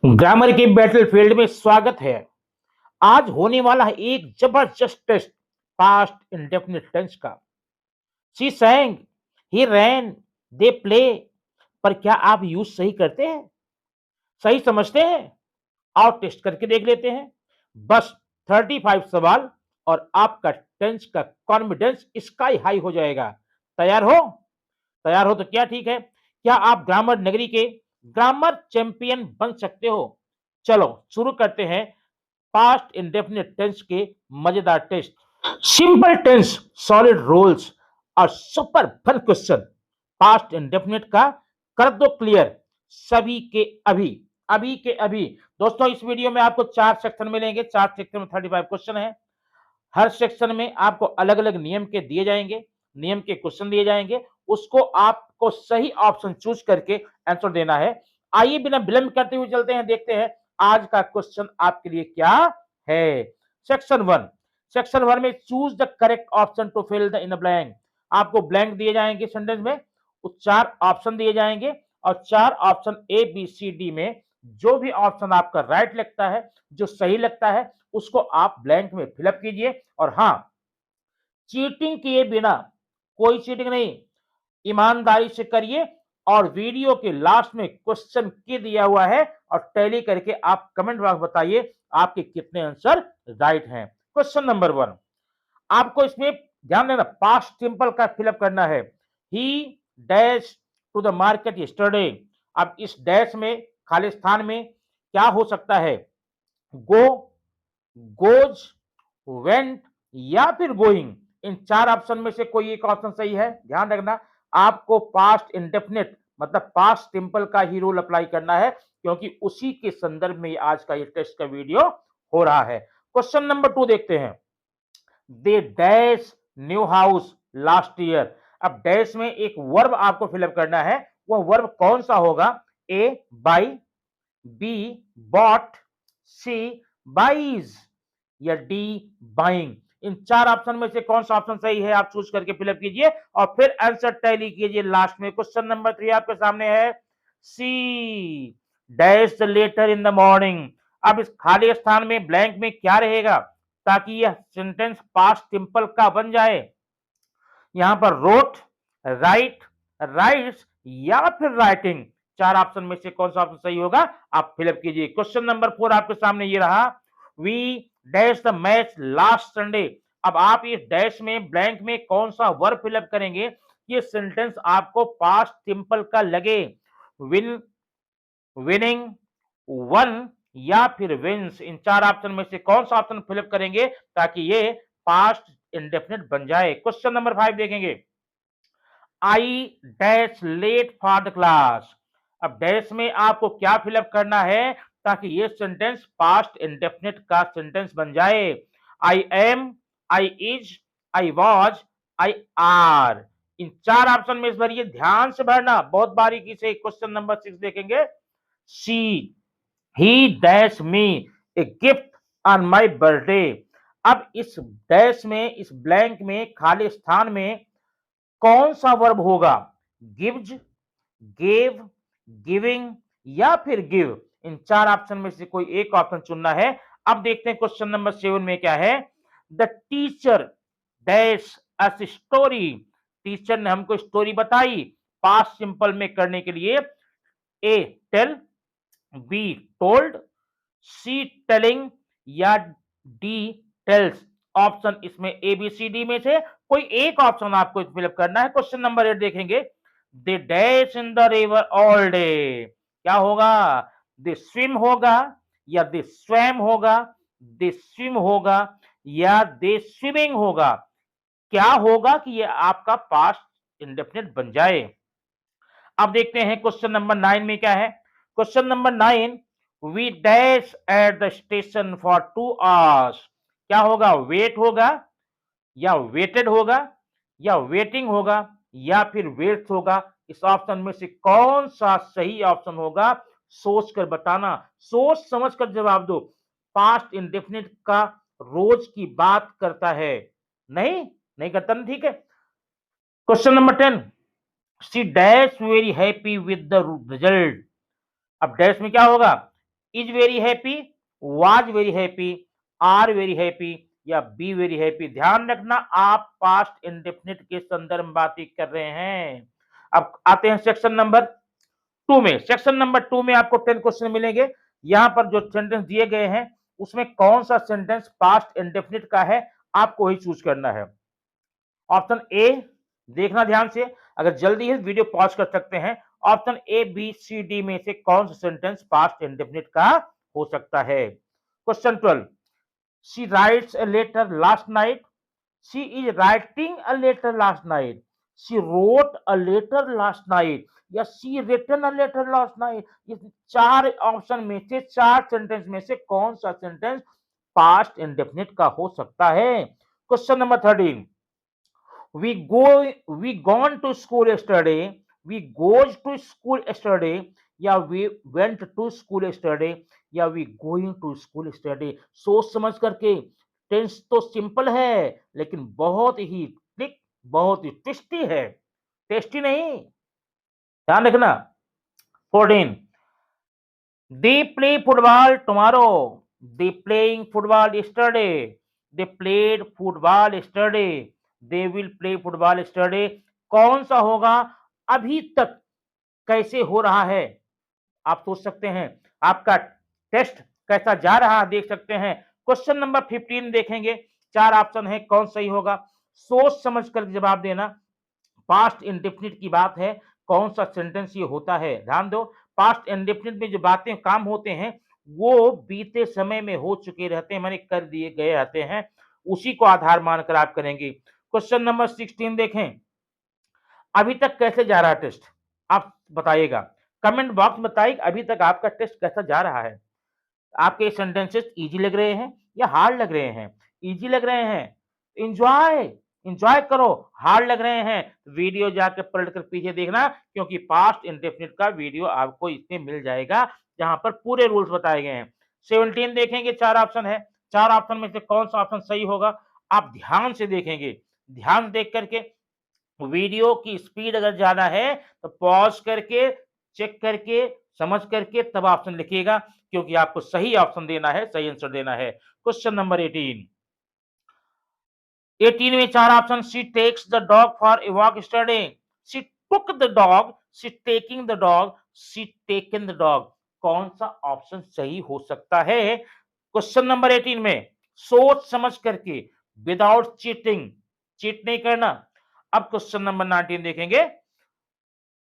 Grammar के battlefield में स्वागत है। आज होने वाला है एक जबरदस्त टेस्ट पास्ट इंडेफिनिट टेंस का। She sang, he ran, they play. पर क्या आप यूज सही करते हैं? सही समझते हैं? आओ टेस्ट करके देख लेते हैं। बस 35 सवाल और आपका टेंस का कॉन्फिडेंस स्काई हाई हो जाएगा। तैयार हो? तैयार हो तो क्या ठीक है। क्या आप ग्रामर नगरी के ग्रामर चैंपियन बन सकते हो? चलो शुरू करते हैं पास्ट इंडेफिनिट टेंस के मजेदार test. Simple tense, solid rules और super fun question. Past indefinite का कर दो क्लियर सभी के अभी। अभी के अभी। दोस्तों इस वीडियो में आपको 4 सेक्शन मिलेंगे। 4 सेक्शन में 35 क्वेश्चन है। हर सेक्शन में आपको अलग अलग नियम के दिए जाएंगे, नियम के क्वेश्चन दिए जाएंगे। उसको आपको सही ऑप्शन चूज करके आंसर देना है। आइए बिना विलंब करते हुए चलते हैं, देखते हैं आज का क्वेश्चन आपके लिए क्या है। सेक्शन 1। सेक्शन 1 में choose the correct option to fill the in blank. आपको ब्लैंक दिए जाएंगे सेंटेंस में, उस 4 ऑप्शन दिए जाएंगे और 4 option A B C D में जो भी ऑप्शन आपका राइट लगता है, जो सही लगता है, उसको आप ब्लैंक में फिलअप कीजिए। और हाँ, चीटिंग किए बिना, कोई चीटिंग नहीं, ईमानदारी से करिए। और वीडियो के लास्ट में क्वेश्चन के दिया हुआ है और टैली करके आप कमेंट बॉक्स बताइए आपके कितने आंसर राइट हैं। क्वेश्चन नंबर 1, आपको इसमें ध्यान देना पास्ट सिंपल का फिलअप करना है। He dash to the market yesterday. अब इस डैश में खाली स्थान में क्या हो सकता है? गो, गोज, वेंट या फिर गोइंग। इन 4 ऑप्शन में से कोई एक ऑप्शन सही है। ध्यान रखना, आपको पास्ट इंडेफिनिट मतलब पास्ट सिंपल का ही रूल अप्लाई करना है, क्योंकि उसी के संदर्भ में आज का ये टेस्ट का वीडियो हो रहा है। क्वेश्चन नंबर 2 देखते हैं। They dash new house last year. अब डैश में एक वर्ब आपको फिलअप करना है। वह वर्ब कौन सा होगा? A buy, B bought, C buys या डी बाइंग। इन 4 ऑप्शन में से कौन सा ऑप्शन सही है आप चूज करके फिलअप कीजिए और फिर आंसर टैली कीजिए लास्ट में। क्वेश्चन नंबर 3 आपके सामने है। She dash the letter in the morning. अब इस खाली स्थान में ब्लैंक में क्या रहेगा ताकि यह सेंटेंस पास्ट सिंपल का बन जाए? यहां पर रोट, राइट, राइट्स या फिर राइटिंग। 4 ऑप्शन में से कौन सा ऑप्शन सही होगा आप फिलअप कीजिए। क्वेश्चन नंबर 4 आपके सामने ये रहा। We dash the match last Sunday. अब आप इस डैश में ब्लैंक में कौन सा वर्ब फिलअप करेंगे ये सेंटेंस आपको पास्ट सिंपल का लगे? विन, विनिंग, वन या फिर विंस। इन 4 ऑप्शन में से कौन सा ऑप्शन फिलअप करेंगे ताकि ये पास्ट इंडेफिनिट बन जाए? क्वेश्चन नंबर 5 देखेंगे। I dash late for the class. अब डैश में आपको क्या फिलअप करना है ताकि ये सेंटेंस पास्ट इंडेफिनिट का सेंटेंस बन जाए? I am, I is, I was, I are. इन 4 ऑप्शन में इस भरिए, ध्यान से भरना बहुत बारीकी से। क्वेश्चन नंबर 6 देखेंगे। C he dash me a gift on my birthday. अब इस डैश में, इस ब्लैंक में, खाली स्थान में कौन सा वर्ब होगा? गिव्स, गेव, गिविंग या फिर गिव। इन 4 ऑप्शन में से कोई एक ऑप्शन चुनना है। अब देखते हैं क्वेश्चन नंबर 7 में क्या है। The teacher dash us story. Teacher ने हमको स्टोरी बताई। पास्ट सिंपल में करने के लिए A tell, B told, C telling या डी टेल्स। ऑप्शन इसमें ए बी सी डी में से कोई एक ऑप्शन आपको फिलअप करना है। क्वेश्चन नंबर 8 देखेंगे। They dash in the river all day. क्या होगा? दे स्विम होगा या दे स्वैम होगा, दे स्विम होगा या दे स्विमिंग होगा? क्या होगा कि ये आपका पास्ट इंडेफिनिट बन जाए? अब देखते हैं क्वेश्चन नंबर 9 में क्या है। Question number 9, we dash at the station for 2 hours. क्या होगा? वेट होगा या वेटेड होगा या वेटिंग होगा या फिर वेट्स होगा? इस ऑप्शन में से कौन सा सही ऑप्शन होगा सोच कर बताना। सोच समझ कर जवाब दो। पास्ट इंडेफिनिट का रोज की बात करता है, नहीं नहीं करता ना, ठीक है। Question number 10, she dash very happy with the result. अब डैश में क्या होगा? Is very happy, was very happy, are very happy या बी वेरी हैप्पी। ध्यान रखना आप पास्ट इंडेफिनिट के संदर्भ में बातें कर रहे हैं। अब आते हैं सेक्शन नंबर 2 में। सेक्शन नंबर 2 में आपको 10 क्वेश्चन मिलेंगे। यहां पर जो सेंटेंस दिए गए हैं उसमें कौन सा सेंटेंस पास्ट इंडेफिनिट का है, आपको ही चूज करना है। ऑप्शन ए, देखना ध्यान से, अगर जल्दी है वीडियो पॉज कर सकते हैं। Option A, B, C, D में से कौन सा सेंटेंस पास्ट इंडेफिनिट का हो सकता है। Question 12, she writes a letter last night, she is writing a letter last night, she wrote a letter last night या she written a letter last night. ये चार ऑप्शन में से, चार सेंटेंस में से कौन सा सेंटेंस पास्ट इंडेफिनिट का हो सकता है। Question number 13, we gone to school yesterday, we goes to school yesterday या we went to school yesterday या we going to school yesterday। सोच समझ करके, टेंस तो सिंपल है लेकिन बहुत ही ट्रिक, बहुत ही ट्विस्टी है, टेस्टी नहीं। ध्यान रखना। 14, they play football tomorrow, they playing football yesterday, they played football yesterday, they will play football yesterday। कौन सा होगा, अभी तक कैसे हो रहा है, आप सोच सकते हैं। आपका टेस्ट कैसा जा रहा है देख सकते हैं। क्वेश्चन नंबर 15 देखेंगे, चार ऑप्शन है, कौन सही होगा, सोच समझ कर जवाब देना। पास्ट इंडेफिनिट की बात है, कौन सा सेंटेंस ये होता है। ध्यान दो, पास्ट इंडेफिनिट में जो बातें काम होते हैं वो बीते समय में हो चुके रहते हैं, माने कर दिए गए रहते हैं, उसी को आधार मानकर आप करेंगे। क्वेश्चन नंबर 16 देखें, अभी तक कैसे जा रहा है टेस्ट, आप बताइएगा, कमेंट बॉक्स में बताइए अभी तक आपका टेस्ट कैसा जा रहा है। आपके सेंटेंसेस इजी लग रहे हैं या हार्ड लग रहे हैं। इजी लग रहे हैं, एंजॉय एंजॉय करो। हार्ड लग रहे हैं, वीडियो जाकर पलट कर पीछे देखना, क्योंकि पास्ट इंडेफिनिट का वीडियो आपको इसमें मिल जाएगा जहां पर पूरे रूल्स बताए गए हैं। 17 देखेंगे, चार ऑप्शन है, चार ऑप्शन में से कौन सा ऑप्शन सही होगा, आप ध्यान से देखेंगे। ध्यान देख करके, वीडियो की स्पीड अगर ज्यादा है तो पॉज करके, चेक करके, समझ करके तब ऑप्शन लिखिएगा, क्योंकि आपको सही ऑप्शन देना है, सही आंसर देना है। क्वेश्चन नंबर 18 में चार option, she takes the dog for a walk study, she took the dog, she taking the dog, she taken the dog. कौन सा ऑप्शन सही हो सकता है। क्वेश्चन नंबर 18 में सोच समझ करके, विदाउट चीटिंग, चीट नहीं करना। अब क्वेश्चन नंबर 19 देखेंगे,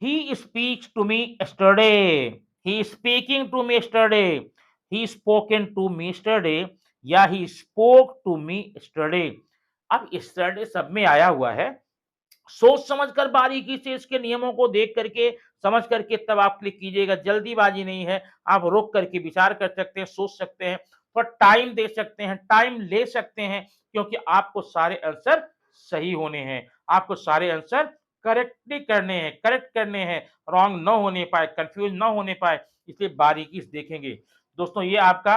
he speaks to me yesterday, he is speaking to me yesterday, he spoken to me yesterday या he spoke to me yesterday। अब yesterday सब में आया हुआ है, सोच समझकर बारीकी से इसके नियमों को देख करके, समझ करके तब आप क्लिक कीजिएगा। जल्दीबाजी नहीं है, आप रोक करके विचार कर सकते हैं, सोच सकते हैं, थोड़ा टाइम दे सकते हैं, टाइम ले सकते हैं, क्योंकि आपको सारे आंसर सही होने हैं, आपको सारे आंसर करेक्टली करने हैं, करेक्ट करने हैं, रॉन्ग न होने पाए, कंफ्यूज न होने पाए, इसलिए बारीकी से देखेंगे। दोस्तों ये आपका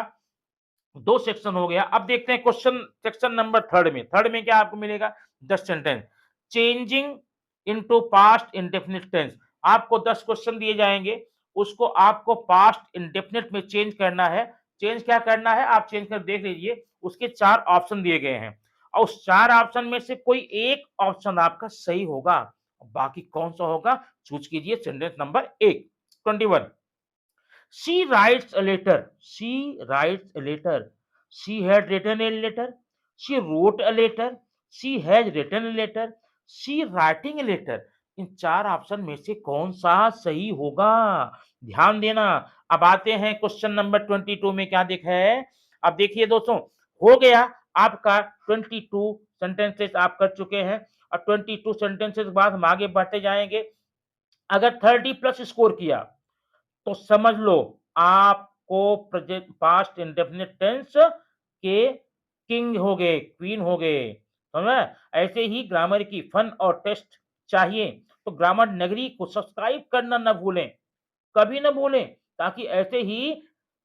दो सेक्शन हो गया। अब देखते हैं क्वेश्चन सेक्शन नंबर थर्ड में। थर्ड में क्या आपको मिलेगा, 10 sentence, changing into past indefinite tense. आपको 10 क्वेश्चन दिए जाएंगे, उसको आपको पास्ट इंडेफिनिट में चेंज करना है। चेंज क्या करना है, आप चेंज कर देख लीजिए। उसके चार ऑप्शन दिए गए हैं और उस चार ऑप्शन में से कोई एक ऑप्शन आपका सही होगा, बाकी कौन सा होगा चूज कीजिए। Sentence number 1, 21, she writes a letter, she writes a letter, she had written a letter, she wrote a letter, she has written a letter, she writing a letter। इन चार ऑप्शन में से कौन सा सही होगा, ध्यान देना। अब आते हैं क्वेश्चन नंबर 22 में क्या देखा है। अब देखिए दोस्तों, हो गया आपका 22 सेंटेंसेस आप कर चुके हैं और 22 सेंटेंसेस के बाद हम आगे बढ़ते जाएंगे। अगर 30 प्लस स्कोर किया तो समझ लो आपको प्रेजेंट पास्ट इंडेफिनिट टेंस के किंग हो गए, क्वीन हो गए, समझ। ऐसे ही ग्रामर की फन और टेस्ट चाहिए तो ग्रामर नगरी को सब्सक्राइब करना न भूलें, कभी न भूलें, ताकि ऐसे ही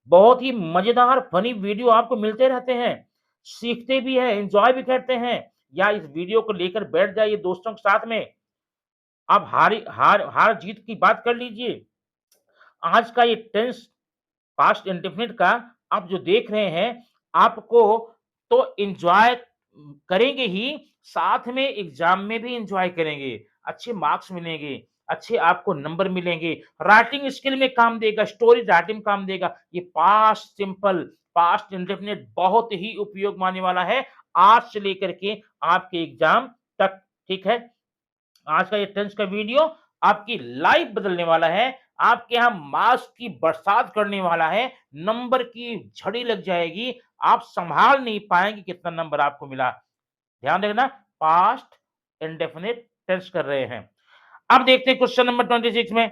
बहुत ही मजेदार फनी वीडियो आपको मिलते रहते हैं, सीखते भी हैं, एंजॉय भी करते हैं। या इस वीडियो को लेकर बैठ जाइए दोस्तों के साथ में, आप हार हार हार जीत की बात कर लीजिए। आज का ये टेंस पास्ट इंडेफिनिट का आप जो देख रहे हैं, आपको तो एन्जॉय करेंगे ही, साथ में एग्ज़ाम में भी एन्जॉय करेंगे, अच्छे मार्क्स मिलेंगे, अच्छे आपको नंबर मिलेंगे, राइटिंग स्किल में काम देगा, स्टोरी राइटिंग में काम देगा। ये पास्ट सिंपल, पास्ट इंडेफिनिट बहुत ही उपयोग में आने वाला है, आज से लेकर के आपके एग्ज़ाम तक, ठीक है? आज का ये टेंस का वीडियो आपकी लाइफ बदलने वाला है, आपके यहाँ मार्क्स की बरसात करने वाला है, नंबर की झड़ी लग जाएगी, आप संभाल नहीं पाएँगे कितना नंबर आपको मिला। ध्यान रखना, पास्ट इंडेफिनिट टेंस कर रहे हैं। अब देखते हैं क्वेश्चन नंबर 26 में,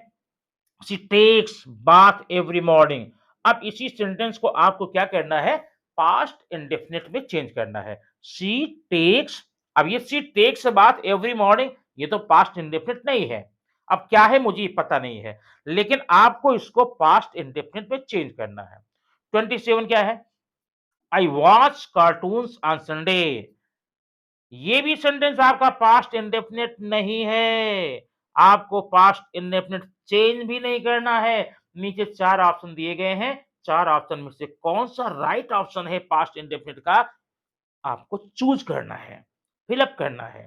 she takes bath every morning. अब इसी सेंटेंस को आपको क्या करना है, पास्ट इंडेफिनिट में चेंज करना है। शी टेक्स, अब ये she takes bath every morning, ये तो पास्ट इंडेफिनिट नहीं है। अब क्या है मुझे पता नहीं है, लेकिन आपको इसको पास्ट इंडेफिनिट में चेंज करना है। 27 क्या है, I watch cartoons on Sunday. ये भी सेंटेंस आपका पास्ट इंडेफिनिट नहीं है। आपको पास्ट इंडेफिनिट चेंज भी नहीं करना है। नीचे 4 ऑप्शन दिए गए हैं। 4 ऑप्शन में से कौन-सा राइट ऑप्शन है पास्ट इंडेफिनिट का, आपको चूज़ करना है, फिल अप करना है।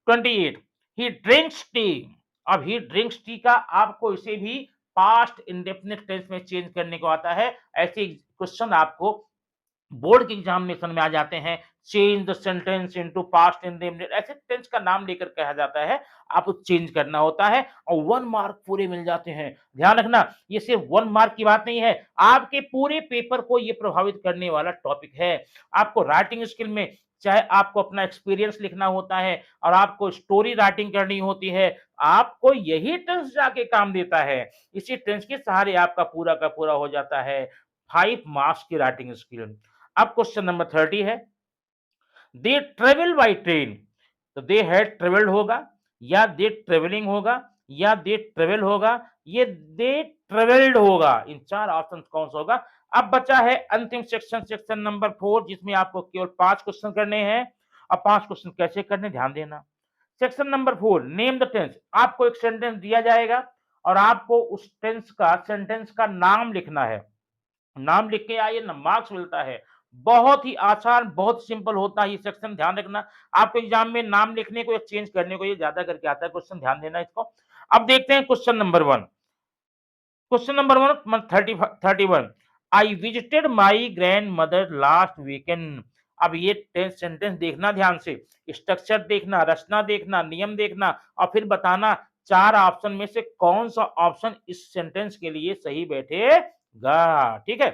28 ही ड्रिंक्स टी। अब ही ड्रिंक्स टी का आपको इसे भी पास्ट इंडेफिनिट टेंस में चेंज करने को आता है। ऐसे क्वेश्चन आपको बोर्ड के एग्जामिनेशन में आ जाते हैं। Change the sentence into past indefinite, ऐसे टेंस का नाम लेकर कहा जाता है, आपको चेंज करना होता है और 1 मार्क पूरे मिल जाते हैं। ध्यान रखना, ये सिर्फ 1 मार्क की बात नहीं है, आपके पूरे पेपर को ये प्रभावित करने वाला टॉपिक है। आपको राइटिंग स्किल में चाहे आपको अपना एक्सपीरियंस लिखना होता है और आपको स्टोरी राइटिंग करनी होती है, आपको यही टेंस जाके काम देता है। इसी टेंस के सहारे आपका पूरा का पूरा हो जाता है 5 मार्क्स की राइटिंग स्किल। अब क्वेश्चन नंबर 30 है, दे ट्रेवल बाय ट्रेन। तो दे हैड ट्रेवल्ड होगा, या दे ट्रेवलिंग होगा, या दे ट्रेवल होगा, ये दे ट्रेवल्ड होगा। इन 4 ऑप्शन कौन सा होगा। अब बचा है अंतिम सेक्शन, सेक्शन नंबर 4, जिसमें आपको केवल 5 क्वेश्चन करने हैं। अब 5 क्वेश्चन कैसे करने, ध्यान देना। Section number 4, name the tense. आपको एक सेंटेंस दिया जाएगा और आपको उस टेंस का, सेंटेंस का नाम लिखना है। नाम लिख के आइए ना, मार्क्स मिलता है। बहुत ही आसान, बहुत सिंपल होता है ये सेक्शन, ध्यान रखना। आपको एग्जाम में नाम लिखने को या चेंज करने को ये ज्यादा करके आता है क्वेश्चन, ध्यान देना इसको। अब देखते हैं question number 1। Question number 1 31, I visited my grand mother last weekend. अब ये सेंटेंस देखना ध्यान से, स्ट्रक्चर देखना, रचना देखना, नियम देखना और फिर बताना 4 ऑप्शन में से कौन सा ऑप्शन इस सेंटेंस के लिए सही बैठेगा। ठीक है,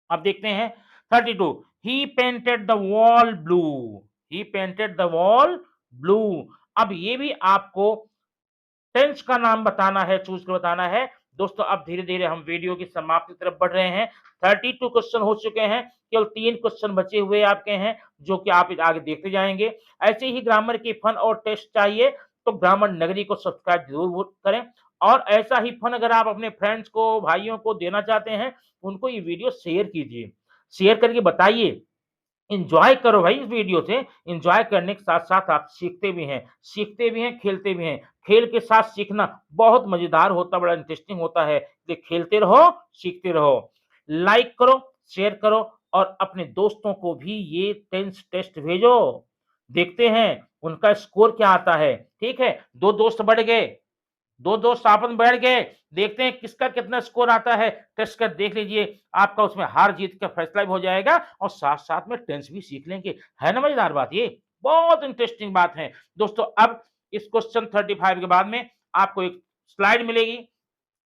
अब देखते हैं 32, he painted the wall blue. He painted the wall blue. अब ये भी आपको टेंस का नाम बताना है, चूज कर बताना है। दोस्तों अब धीरे धीरे हम वीडियो की समाप्ति की तरफ बढ़ रहे हैं। 32 क्वेश्चन हो चुके हैं, केवल 3 क्वेश्चन बचे हुए आपके हैं, जो कि आप आगे देखते जाएंगे। ऐसे ही ग्रामर की फन और टेस्ट चाहिए तो ग्रामर नगरी को सब्सक्राइब जरूर करें। और ऐसा ही फन अगर आप अपने फ्रेंड्स को, भाइयों को देना चाहते हैं, उनको ये वीडियो शेयर कीजिए। शेयर करके बताइए, एन्जॉय करो भाई इस वीडियो से। एन्जॉय करने के साथ-साथ आप सीखते भी हैं, खेलते भी हैं। खेल के साथ सीखना बहुत मज़ेदार होता है, बड़ा इंटरेस्टिंग होता है। इसलिए खेलते रहो, सीखते रहो। लाइक करो, शेयर करो और अपने दोस्तों को भी ये टेंस टेस्ट भेजो। देखते हैं उनका स्कोर क्या आता है, ठीक है? 2 दोस्त बढ़ गए, 2 दोस्त आपस में बैठ गए, देखते हैं किसका कितना स्कोर आता है, टेस्ट कर देख लीजिए, आपका उसमें हार-जीत का फैसला भी हो जाएगा और साथ-साथ में टेंस भी सीख लेंगे। है ना मजेदार बात ये? बहुत इंटरेस्टिंग बात है। दोस्तों अब इस क्वेश्चन 35 के बाद में आपको एक स्लाइड मिलेगी।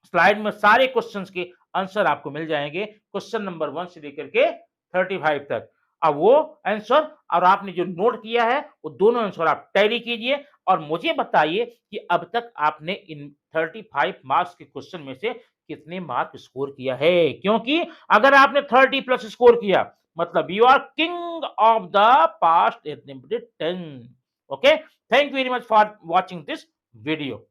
स्लाइड में सारे क्वेश्चंस के आंसर आपको मिल जाएंगे, क्वेश्चन नंबर 1 से लेकर के 35 तक। अब वो आंसर और आपने जो नोट किया है वो दोनों आंसर आप टैली कीजिए और मुझे बताइए कि अब तक आपने इन 35 मार्क्स के क्वेश्चन में से कितने मार्क स्कोर किया है। क्योंकि अगर आपने 30 प्लस स्कोर किया मतलब you are king of the past unlimited 10। Okay, thank you very much for watching this video.